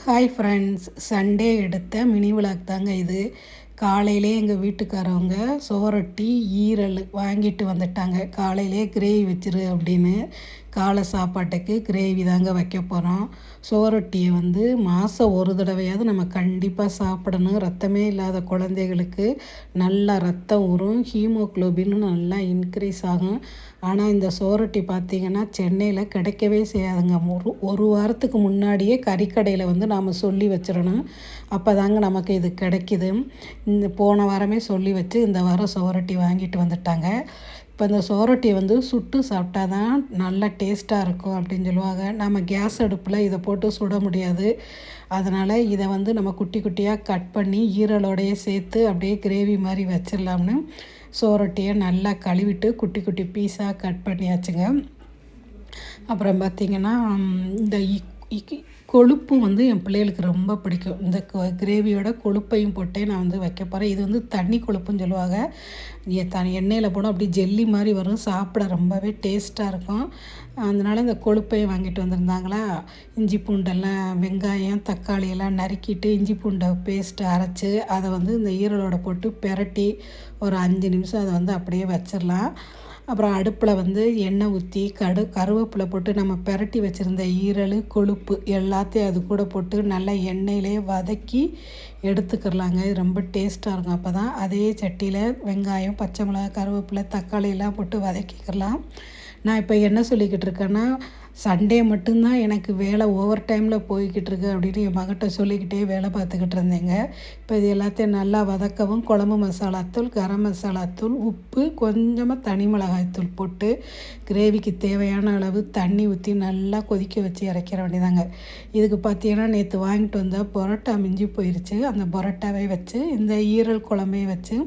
Hi friends, Sunday எடுத்த mini vlog தாங்க இது. காலையிலே எங்கள் வீட்டுக்காரவங்க சுவரொட்டி ஈரல் வாங்கிட்டு வந்துட்டாங்க. காலையிலே கிரேவி வச்சிரு அப்படின்னு. காலை சாப்பாட்டுக்கு கிரேவி தாங்க வைக்க போகிறோம். சுவரொட்டியை மாதம் ஒரு தடவையாவது நம்ம கண்டிப்பாக சாப்பிடணும். ரத்தமே இல்லாத குழந்தைகளுக்கு நல்லா ரத்தம் ஊறும், ஹீமோக்ளோபின்னு நல்லா இன்க்ரீஸ் ஆகும். ஆனால் இந்த சுவரொட்டி பார்த்திங்கன்னா சென்னையில் கிடைக்கவே செய்யாதுங்க. ஒரு வாரத்துக்கு முன்னாடியே கறிக்கடையில் நாம் சொல்லி வச்சிடணும். அப்போ தாங்க நமக்கு இது கிடைக்கிது. இந்த போன வாரமே சொல்லி வச்சு இந்த வாரம் சுவரொட்டி வாங்கிட்டு வந்துட்டாங்க. இப்போ இந்த சுவரொட்டியை சுட்டு சாப்பிட்டா தான் நல்லா டேஸ்ட்டாக இருக்கும் அப்படின்னு சொல்லுவாங்க. நம்ம கேஸ் அடுப்பில் இதை போட்டு சுட முடியாது. அதனால் இதை நம்ம குட்டி குட்டியாக கட் பண்ணி ஈரலோடையே சேர்த்து அப்படியே கிரேவி மாதிரி வச்சிடலாம்னு சுவரொட்டியை நல்லா கழுவிட்டு குட்டி குட்டி பீஸாக கட் பண்ணியாச்சுங்க. அப்புறம் பார்த்திங்கன்னா இந்த கொழுப்பு என் பிள்ளைகளுக்கு ரொம்ப பிடிக்கும். இந்த கிரேவியோட கொழுப்பையும் போட்டே நான் வைக்க போகிறேன். இது தண்ணி கொழுப்புன்னு சொல்லுவாங்க. எண்ணெயில் போனால் அப்படி ஜெல்லி மாதிரி வரும், சாப்பிட ரொம்பவே டேஸ்ட்டாக இருக்கும். அதனால் இந்த கொழுப்பையும் வாங்கிட்டு வந்திருந்தாங்களா. இஞ்சி பூண்டெல்லாம், வெங்காயம், தக்காளி எல்லாம் நறுக்கிட்டு இஞ்சி பூண்டை பேஸ்ட்டு அரைச்சி அதை இந்த ஈரலோட போட்டு பெரட்டி ஒரு 5 நிமிஷம் அதை அப்படியே வச்சிடலாம். அப்புறம் அடுப்பில் எண்ணெய் ஊற்றி கருவேப்பிலை போட்டு நம்ம பெரட்டி வச்சுருந்த ஈரல், கொழுப்பு எல்லாத்தையும் அது கூட போட்டு நல்லா எண்ணெயிலே வதக்கி எடுத்துக்கிடலாங்க. இது ரொம்ப டேஸ்ட்டாக இருக்கும். அப்போ தான் அதே சட்டியில் வெங்காயம், பச்சை மிளகாய், கருவேப்பிலை, தக்காளி எல்லாம் போட்டு வதக்கிக்கலாம். நான் இப்போ என்ன சொல்லிக்கிட்டு இருக்கேன்னா, சண்டே மட்டும்தான் எனக்கு வேலை ஓவர் டைமில் போய்கிட்டு இருக்கு அப்படின்னு என் மகிட்ட சொல்லிக்கிட்டே வேலை பார்த்துக்கிட்டு இருந்தேங்க. இப்போ இது எல்லாத்தையும் நல்லா வதக்கவும் குழம்பு மசாலாத்தூள், கரம் மசாலாத்தூள், உப்பு, கொஞ்சமாக தனி மிளகாய்த்தூள் போட்டு கிரேவிக்கு தேவையான அளவு தண்ணி ஊற்றி நல்லா கொதிக்க வச்சு இறக்கிற வேண்டியதாங்க. இதுக்கு பார்த்தீங்கன்னா நேற்று வாங்கிட்டு வந்தால் பரோட்டா மிஞ்சி போயிடுச்சு. அந்த பரோட்டாவை வச்சு இந்த ஈரல் குழம்பையும் வச்சு